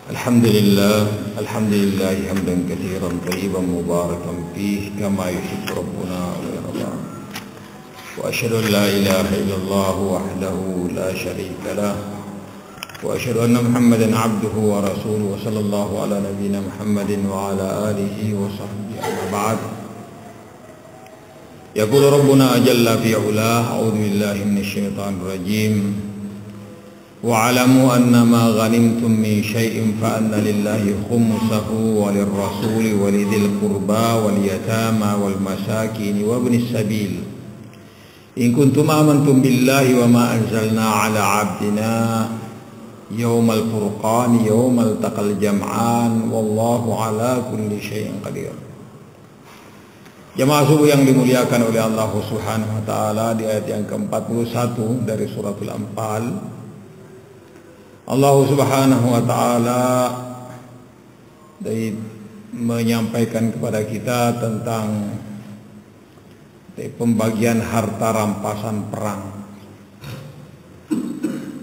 الحمد لله حمدا كثيرا طيبا مباركا فيه كما يحب ربنا ويرضى. وأشهد أن لا إله إلا الله وحده لا شريك له، وأشهد أن محمدا عبده ورسوله، وصلى الله على نبينا محمد وعلى آله وصحبه. أما بعد، يقول ربنا جل في علاه: أعوذ بالله من الشيطان الرجيم. واعلموا أنما غنمتم من شيء فأن لله خمسه وللرسول ولذي القربى واليتامى والمساكين وابن السبيل إن كنتم آمنتم بالله وما أنزلنا على عبدنا يوم الفرقان يوم التقى الجمعان والله على كل شيء قدير. Jamaah subuh yang dimuliakan oleh Allah Subhanahu wa taala, di ayat yang ke-41 dari suratul Anfal, Allah Subhanahu wa taala menyampaikan kepada kita tentang pembagian harta rampasan perang,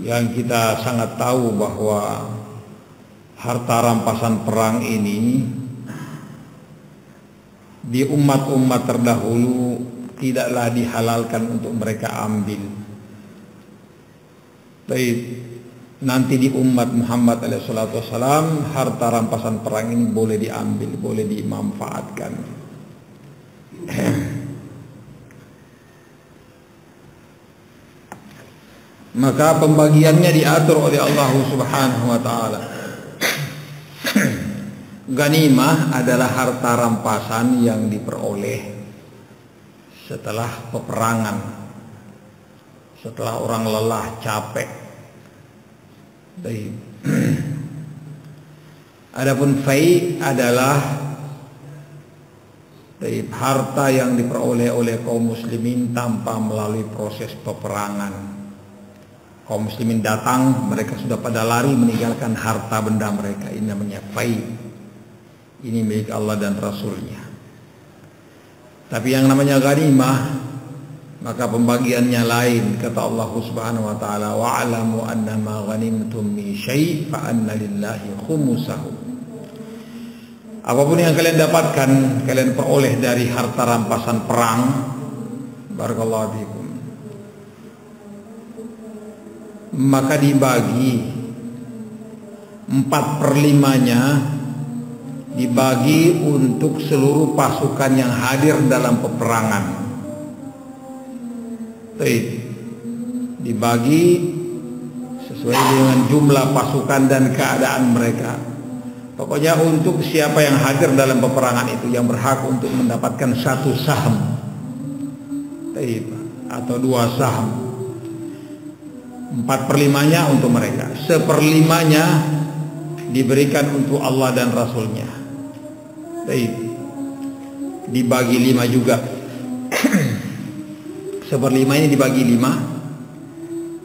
yang kita sangat tahu bahwa harta rampasan perang ini di umat-umat terdahulu tidaklah dihalalkan untuk mereka ambil. Nanti di umat Muhammad SAW harta rampasan perang ini boleh diambil, boleh dimanfaatkan. Maka pembagiannya diatur oleh Allah Subhanahu wa taala. Ghanimah adalah harta rampasan yang diperoleh setelah peperangan, setelah orang lelah, capek. Adapun fai adalah harta yang diperoleh oleh kaum muslimin tanpa melalui proses peperangan. Kaum muslimin datang, mereka sudah pada lari meninggalkan harta benda mereka. Ini namanya fai. Ini milik Allah dan Rasulnya. Tapi yang namanya ghanimah, maka pembagiannya lain. Kata Allah Subhanahu wa taala: wa'lamu annama ghanimtum min syai' fa anna lillahi khumusahu. Apapun yang kalian dapatkan, kalian peroleh dari harta rampasan perang, barakallahu fikum, maka dibagi 4/5-nya dibagi untuk seluruh pasukan yang hadir dalam peperangan. Dibagi sesuai dengan jumlah pasukan dan keadaan mereka. Pokoknya untuk siapa yang hadir dalam peperangan itu, yang berhak untuk mendapatkan 1 saham atau 2 saham, 4/5-nya untuk mereka. 1/5-nya diberikan untuk Allah dan Rasulnya. Dibagi 5 juga. 1/5 ini dibagi 5.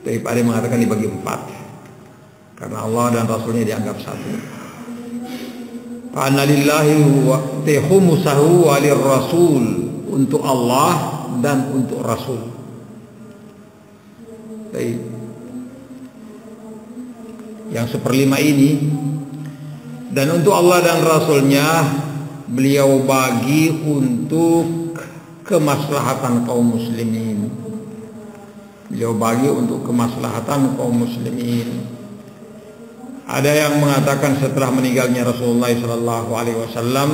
Tapi ada yang mengatakan dibagi 4, karena Allah dan Rasulnya dianggap 1. Fa'anna lillahi wa khumusahu wa lirrasul, untuk Allah dan untuk Rasul. Yang 1/5 ini, dan untuk Allah dan Rasulnya beliau bagi untuk kemaslahatan kaum muslimin. Beliau bagi untuk kemaslahatan kaum muslimin. Ada yang mengatakan setelah meninggalnya Rasulullah SAW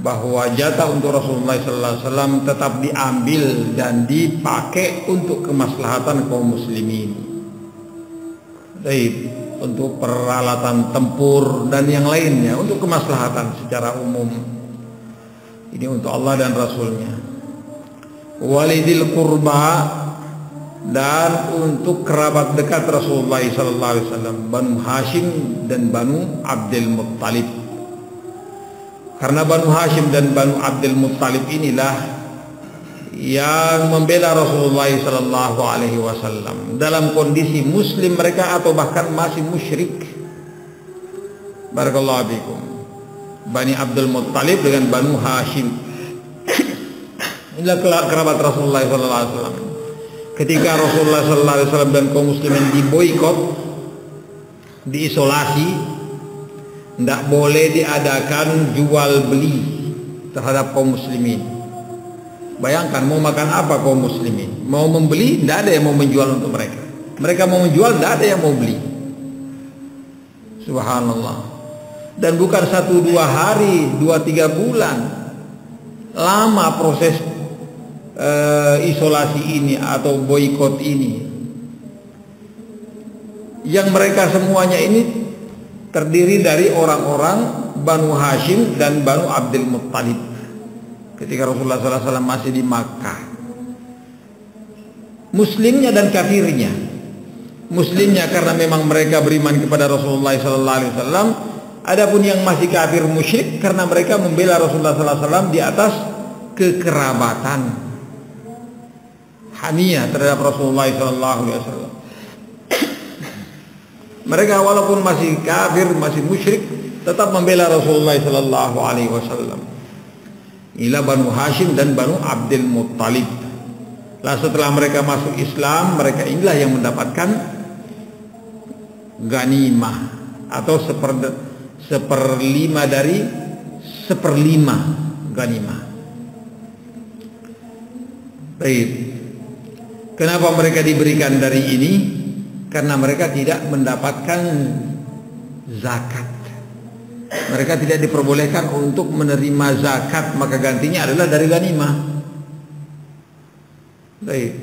bahwa jatah untuk Rasulullah SAW tetap diambil dan dipakai untuk kemaslahatan kaum muslimin. Untuk peralatan tempur dan yang lainnya, untuk kemaslahatan secara umum. Ini untuk Allah dan Rasulnya. Walidil qurba, dan untuk kerabat dekat Rasulullah SAW, Banu Hashim dan Banu Abdul Muttalib. Karena Banu Hashim dan Banu Abdul Muttalib inilah yang membela Rasulullah SAW dalam kondisi muslim mereka atau bahkan masih musyrik. Barakallahu fikum. Bani Abdul Muttalib dengan Banu Hashim, inilah kerabat Rasulullah SAW. Ketika Rasulullah SAW dan kaum muslimin diboikot, diisolasi, Tidak boleh diadakan jual beli terhadap kaum muslimin. Bayangkan mau makan apa kaum muslimin, mau membeli tidak ada yang mau menjual untuk mereka. Mereka mau menjual tidak ada yang mau beli. Subhanallah. Dan bukan 1-2 hari, 2-3 bulan. Lama proses isolasi ini atau boikot ini. Yang mereka semuanya ini terdiri dari orang-orang Banu Hashim dan Banu Abdul Muttalib ketika Rasulullah SAW masih di Makkah. Muslimnya dan kafirnya. Muslimnya karena memang mereka beriman kepada Rasulullah SAW. Adapun yang masih kafir musyrik karena mereka membela Rasulullah SAW di atas kekerabatan, hamiyah terhadap Rasulullah SAW. Mereka walaupun masih kafir, masih musyrik, tetap membela Rasulullah SAW. Inilah Banu Hashim dan Banu Abdul Muttalib. Lah setelah mereka masuk Islam, mereka inilah yang mendapatkan ganimah atau seperlima dari seperlima ganimah. Baik. Kenapa mereka diberikan dari ini? Karena mereka tidak mendapatkan zakat. Mereka tidak diperbolehkan untuk menerima zakat, maka gantinya adalah dari ganimah. Baik.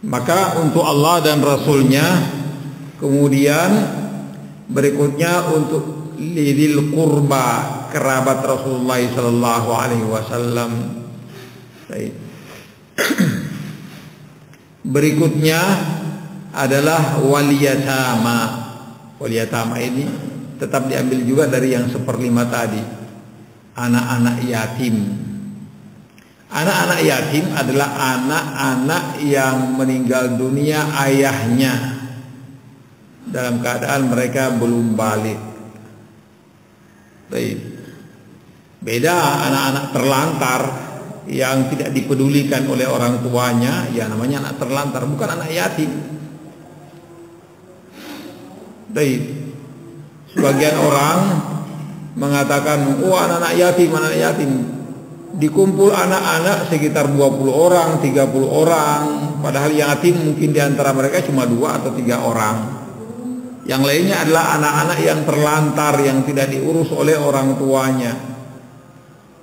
Maka untuk Allah dan Rasulnya, kemudian berikutnya untuk lidil qurba, kerabat Rasulullah sallallahu alaihi wasallam. Baik. Berikutnya adalah waliyatama. Waliyatama ini tetap diambil juga dari yang seperlima tadi, anak-anak yatim. Anak-anak yatim adalah anak-anak yang meninggal dunia ayahnya dalam keadaan mereka belum balik. Baik. Beda anak-anak terlantar yang tidak dipedulikan oleh orang tuanya, ya namanya anak terlantar, bukan anak yatim. Baik. Sebagian orang mengatakan, oh anak-anak yatim. Dikumpul anak-anak sekitar 20 orang, 30 orang, padahal yang yatim mungkin diantara mereka cuma 2 atau 3 orang. Yang lainnya adalah anak-anak yang terlantar, yang tidak diurus oleh orang tuanya,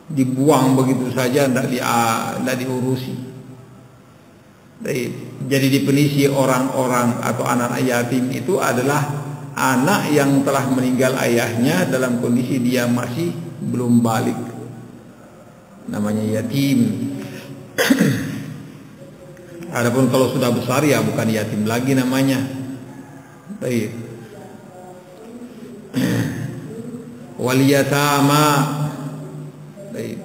dibuang begitu saja, tidak diurusi. Jadi definisi orang-orang atau anak-anak yatim itu adalah anak yang telah meninggal ayahnya dalam kondisi dia masih belum balik, namanya yatim. Adapun kalau sudah besar ya bukan yatim lagi namanya. Baik. Waliyatama. Baik.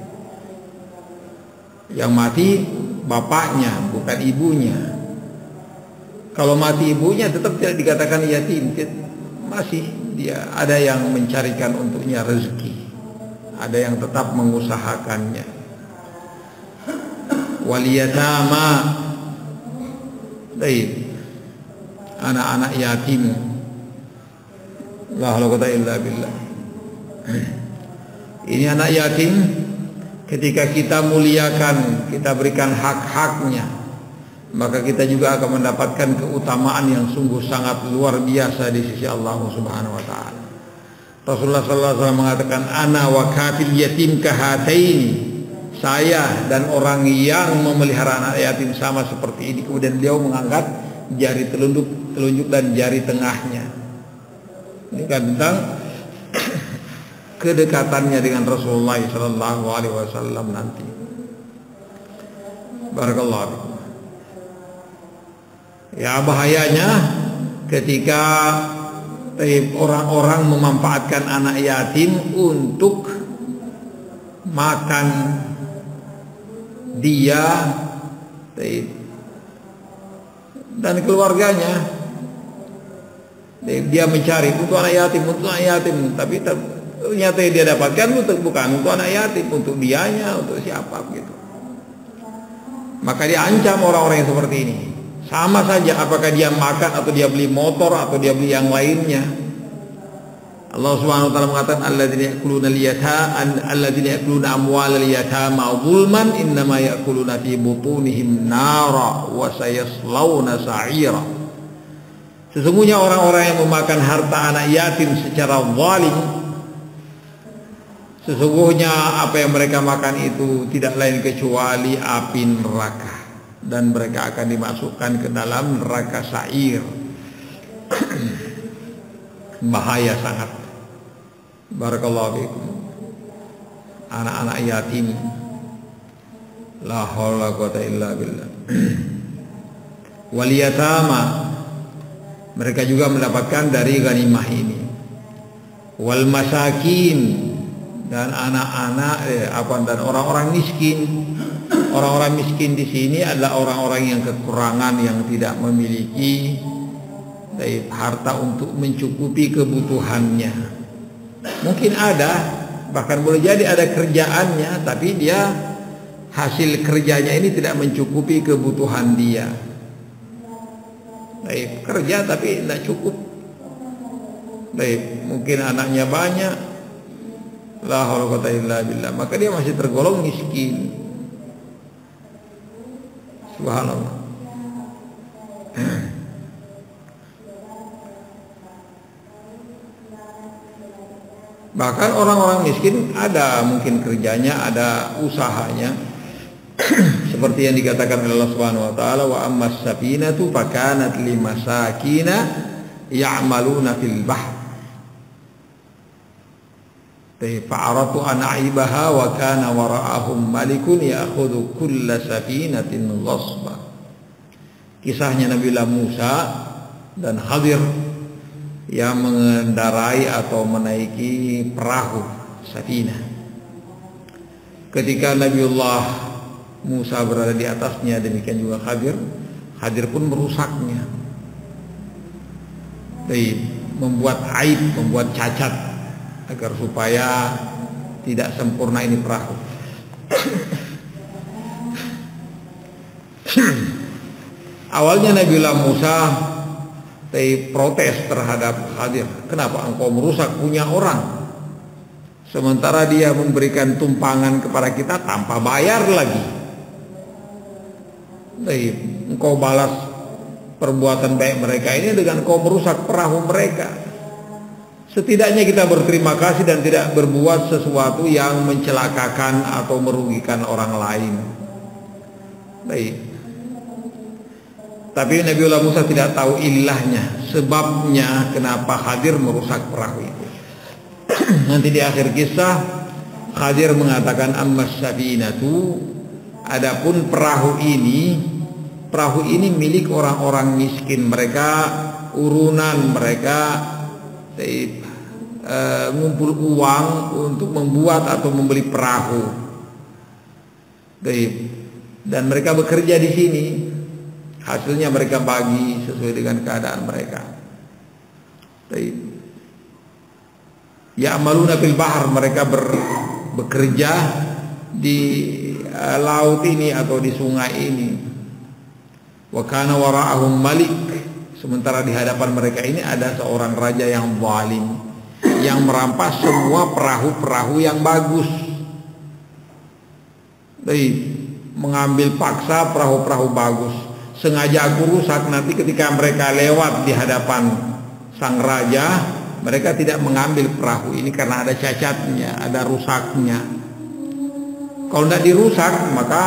Yang mati bapaknya bukan ibunya. Kalau mati ibunya tetap tidak dikatakan yatim, masih dia ada yang mencarikan untuknya rezeki, ada yang tetap mengusahakannya. Waliyatama. Baik. Anak-anak yatim. La haula wala illa billah. Ini anak yatim, ketika kita muliakan, kita berikan hak-haknya, maka kita juga akan mendapatkan keutamaan yang sungguh sangat luar biasa di sisi Allah Subhanahu wa taala. Rasulullah sallallahu alaihi wasallam mengatakan, ana wa kafil yatim kahataini. Saya dan orang yang memelihara anak yatim sama seperti ini. Kemudian beliau mengangkat jari telunjuk dan jari tengahnya. Ini kan tentang kedekatannya dengan Rasulullah sallallahu alaihi wasallam nanti. Barakallahu fikum. Ya, bahayanya ketika orang-orang memanfaatkan anak yatim untuk makan dia dan keluarganya. Dia mencari untuk anak yatim, tapi ternyata yang dia dapatkan bukan untuk anak yatim, untuk dianya, untuk siapa gitu. Maka dia ancam orang-orang yang seperti ini. Sama saja apakah dia makan atau dia beli motor atau dia beli yang lainnya. Allah Subhanahu wa taala mengatakan alladzina ya'kuluna amwalal yatama zulman innama ya'kuluna fi butunihim nara wa sayaslawna sa'ira. Sesungguhnya orang-orang yang memakan harta anak yatim secara zalim, sesungguhnya apa yang mereka makan itu tidak lain kecuali api neraka, dan mereka akan dimasukkan ke dalam neraka sa'ir. Bahaya sangat. Barakallahu fikum. Anak-anak yatim, la haula wa quwwata illa billah. Wal yatama, mereka juga mendapatkan dari ghanimah ini. Wal masakin, dan anak-anak dan orang-orang miskin. Orang-orang miskin di sini adalah orang-orang yang kekurangan, yang tidak memiliki harta untuk mencukupi kebutuhannya. Mungkin ada, bahkan boleh jadi ada kerjaannya, tapi dia hasil kerjanya ini tidak mencukupi kebutuhan dia. Baik, kerja tapi tidak cukup. Baik, mungkin anaknya banyak, la haula wala quwwata illa billah, maka dia masih tergolong miskin. Subhanallah. Bahkan orang-orang miskin ada mungkin kerjanya, ada usahanya. Seperti yang dikatakan oleh Allah Subhanahu wa taala, wa ammas safinatu fakanat limasakina ya'maluna fil bahr. Fa'aratu an aibaha wa kana wara'ahum malikun ya'khudhu kulla safinatin ghasba. Kisahnya Nabiullah Musa dan Khadir yang mengendarai atau menaiki perahu safinah. Ketika Nabiullah Musa berada di atasnya, demikian juga Khadir pun merusaknya. Membuat aib, membuat cacat, agar supaya tidak sempurna ini perahu. Awalnya Nabiullah Musa protes terhadap Khadir. Kenapa engkau merusak punya orang, sementara dia memberikan tumpangan kepada kita tanpa bayar lagi. Engkau balas perbuatan baik mereka ini dengan engkau merusak perahu mereka. Setidaknya kita berterima kasih dan tidak berbuat sesuatu yang mencelakakan atau merugikan orang lain. Baik. Tapi Nabiullah Musa tidak tahu ilahnya, sebabnya kenapa Khadir merusak perahu itu. Nanti di akhir kisah Khadir mengatakan ammas safinatu, adapun perahu ini milik orang-orang miskin. Mereka urunan, mereka ngumpul uang untuk membuat atau membeli perahu. Dan mereka bekerja di sini. Hasilnya mereka bagi sesuai dengan keadaan mereka. Ya'maluna fil bahr, mereka bekerja di laut ini atau di sungai ini. Wa kana wara'ahum malik, sementara di hadapan mereka ini ada seorang raja yang zalim, yang merampas semua perahu-perahu yang bagus. Mengambil paksa perahu-perahu bagus. Sengaja aku rusak, nanti ketika mereka lewat di hadapan sang raja, mereka tidak mengambil perahu ini karena ada cacatnya, ada rusaknya. Kalau tidak dirusak, maka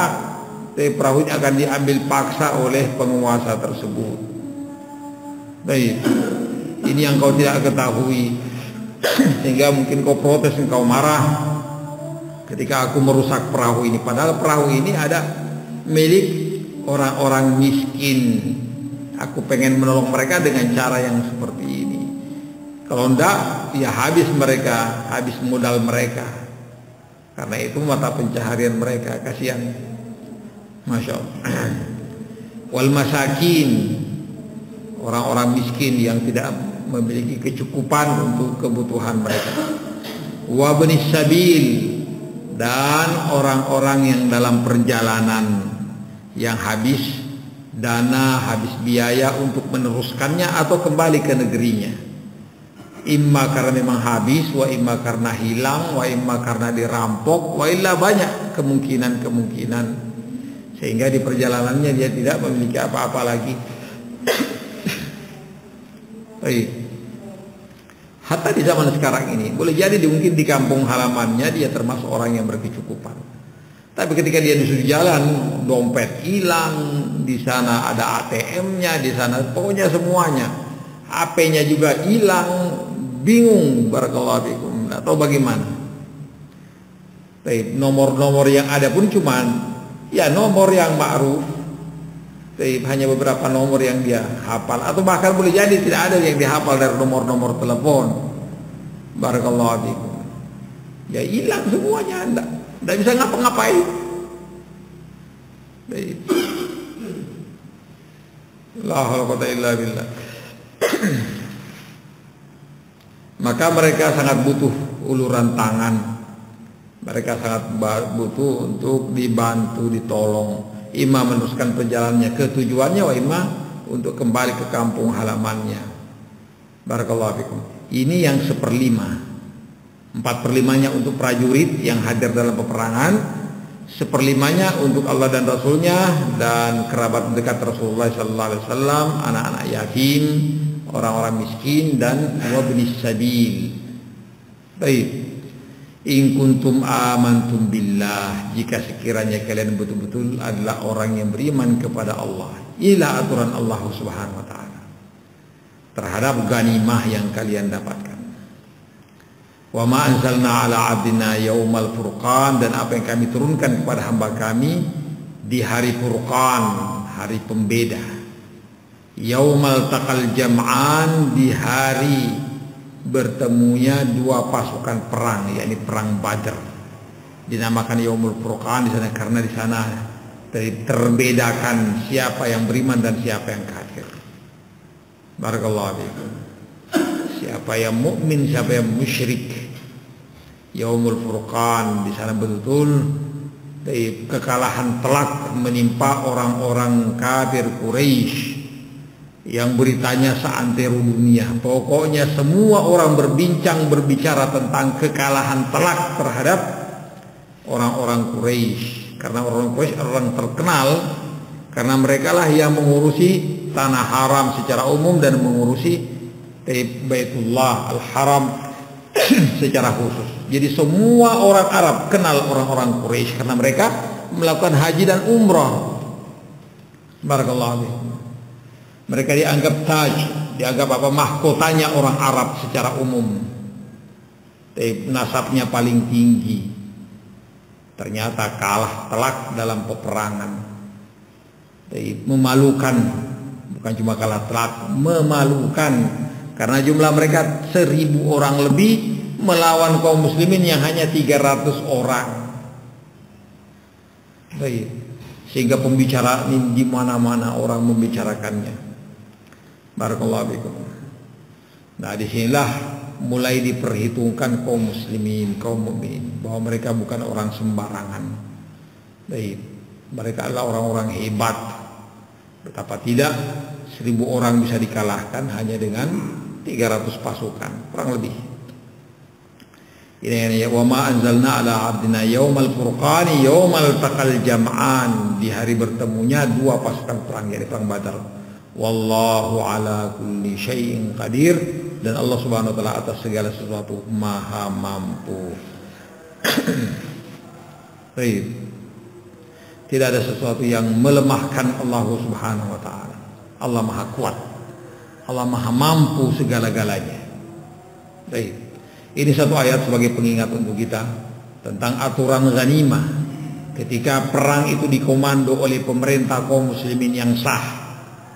perahunya akan diambil paksa oleh penguasa tersebut. Baik, ini yang kau tidak ketahui, sehingga mungkin kau protes, kau marah ketika aku merusak perahu ini. Padahal perahu ini ada milik orang-orang miskin. Aku pengen menolong mereka dengan cara yang seperti ini. Kalau enggak, ya habis mereka, habis modal mereka. Karena itu mata pencaharian mereka, kasihan. Masya Allah. Wal masakin, orang-orang miskin yang tidak memiliki kecukupan untuk kebutuhan mereka. Wa bnis sabil, dan orang-orang yang dalam perjalanan, yang habis dana, habis biaya untuk meneruskannya atau kembali ke negerinya. Imma karena memang habis, wa imma karena hilang, wa imma karena dirampok, wa illa banyak kemungkinan sehingga di perjalanannya dia tidak memiliki apa-apa lagi. Baik. Hatta di zaman sekarang ini boleh jadi mungkin di kampung halamannya dia termasuk orang yang berkecukupan. Tapi ketika dia di jalan, dompet hilang, di sana ada ATM-nya, di sana pokoknya semuanya, HP-nya juga hilang, bingung barakallahu fikum atau bagaimana. Baik, nomor-nomor yang ada pun cuman ya nomor yang ma'ruf. Baik, hanya beberapa nomor yang dia hafal atau bahkan boleh jadi tidak ada yang dihafal dari nomor-nomor telepon. Barakallahu fikum. Ya hilang semuanya, tidak bisa ngapa-ngapain. Baik. La haula wala quwwata illa billah. Maka mereka sangat butuh uluran tangan. Mereka sangat butuh untuk dibantu, ditolong. Ima meneruskan perjalanannya ke tujuannya, wa ima untuk kembali ke kampung halamannya. Barakallahu fikum. Ini yang 1/5. 4/5-nya untuk prajurit yang hadir dalam peperangan, 1/5-nya untuk Allah dan Rasulnya dan kerabat dekat Rasulullah sallallahu alaihi wasallam, anak-anak yatim, orang-orang miskin dan wabnis sabil. Baik. In kuntum amantum billah, jika sekiranya kalian betul-betul adalah orang yang beriman kepada Allah. Inilah aturan Allah Subhanahu wa taala terhadap ganimah yang kalian dapatkan. Wa ma anzalna ala abdina yaumal furqan, dan apa yang kami turunkan kepada hamba kami di hari Furqan, hari pembeda. Yaumal taqal jam'an, di hari bertemunya dua pasukan perang, yakni perang Badar. Dinamakan Yaumul Furqan di sana karena di sana terbedakan siapa yang beriman dan siapa yang kafir. Barakallahu fiikum. Siapa yang mukmin, siapa yang musyrik. Yaumul Furqan di sana betul kekalahan telak menimpa orang-orang kafir Quraisy yang beritanya seantero dunia. Pokoknya semua orang berbicara tentang kekalahan telak terhadap orang-orang Quraisy. Karena orang Quraisy orang terkenal karena mereka lah yang mengurusi tanah haram secara umum dan mengurusi Baitullah Al-Haram secara khusus. Jadi semua orang Arab kenal orang-orang Quraisy karena mereka melakukan haji dan umrah. Barakallahu fiikum. Mereka dianggap taj, dianggap mahkotanya orang Arab secara umum. Nasabnya paling tinggi. Ternyata kalah telak dalam peperangan. Memalukan, bukan cuma kalah telak, memalukan. Karena jumlah mereka 1000 orang lebih melawan kaum muslimin yang hanya 300 orang. Sehingga pembicaraan ini di mana-mana orang membicarakannya. Barakallahu fikum. Nah, disinilah mulai diperhitungkan kaum muslimin, kaum mukminin, bahwa mereka bukan orang sembarangan. Baik, mereka adalah orang-orang hebat. Betapa tidak 1000 orang bisa dikalahkan hanya dengan 300 pasukan, kurang lebih. Ini wa ma anzalna ala abdina yaumal furqani yaumal taqal jam'an, di hari bertemunya dua pasukan perang, yaitu perang Badar. Wallahu ala kulli syai'in qadir, dan Allah Subhanahu wa taala atas segala sesuatu maha mampu. Baik. Tidak ada sesuatu yang melemahkan Allah Subhanahu wa taala. Allah maha kuat. Allah maha mampu segala-galanya. Baik. Ini satu ayat sebagai pengingat untuk kita tentang aturan ghanimah. Ketika perang itu dikomando oleh pemerintah kaum muslimin yang sah.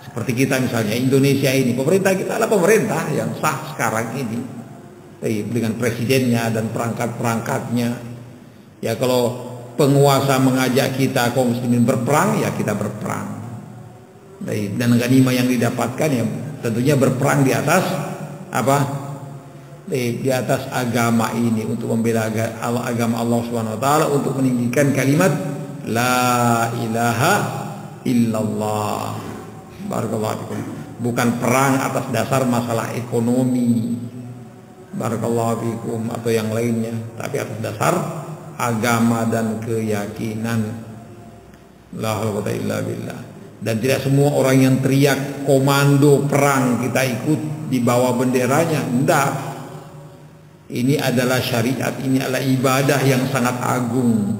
Seperti kita misalnya Indonesia ini, pemerintah kita adalah pemerintah yang sah sekarang ini, dengan presidennya dan perangkat-perangkatnya. Ya kalau penguasa mengajak kita kaum muslimin berperang, ya kita berperang. Dan ghanimah yang didapatkan ya tentunya berperang di atas apa? Di atas agama ini, untuk membela agama Allah Subhanahu wa taala, untuk meninggikan kalimat la ilaha illallah. Barakallahu fikum. Bukan perang atas dasar masalah ekonomi, barakallahu fikum, atau yang lainnya, tapi atas dasar agama dan keyakinan. La haula wala illa billah. Dan tidak semua orang yang teriak komando perang kita ikut di bawah benderanya. Tidak. Ini adalah syariat, ini adalah ibadah yang sangat agung.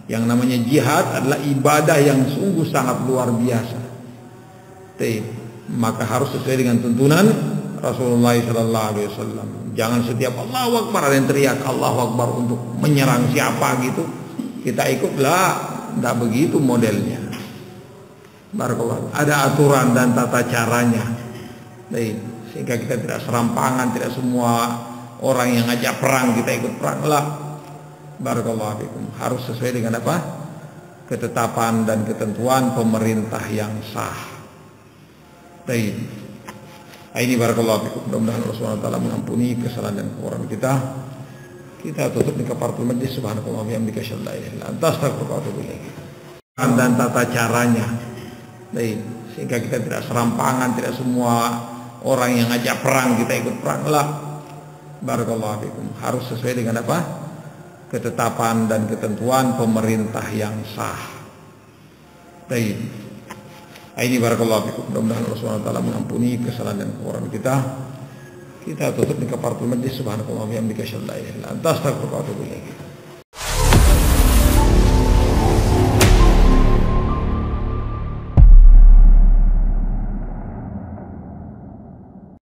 Yang namanya jihad adalah ibadah yang sungguh sangat luar biasa. Maka harus sesuai dengan tuntunan Rasulullah SAW. Jangan setiap Allahu Akbar ada yang teriak Allahu Akbar untuk menyerang siapa gitu kita ikutlah. Tidak begitu modelnya. Barakallah. Ada aturan dan tata caranya. Sehingga kita tidak serampangan, tidak semua orang yang ngajak perang kita ikut perang lah. Barakallahu fikum. Harus sesuai dengan apa? Ketetapan dan ketentuan pemerintah yang sah. Ini barakallahu fikum. Mudah-mudahan Allah Subhanahu wa taala mengampuni kesalahan dan kekurangan kita. Kita tutup di kafaratul majlis. Subhanakallah wa bihamdika asyhadu an la ilaha illa anta astaghfiruka wa atubu ilaik. Dan tata caranya. Sehingga kita tidak serampangan, tidak semua orang yang ngajak perang kita ikut perang lah. Barakallahu fikum. Harus sesuai dengan apa? Ketetapan dan ketentuan pemerintah yang sah. Ini barakallahu fikum. Mudah-mudahan Allah Subhanahu wa taala mengampuni kesalahan dan kekurangan kita. Kita tutup di kafaratul majlis. Subhanakallah wa bihamdika asyhadu an la ilaha illa anta astaghfiruka wa atubu ilaik.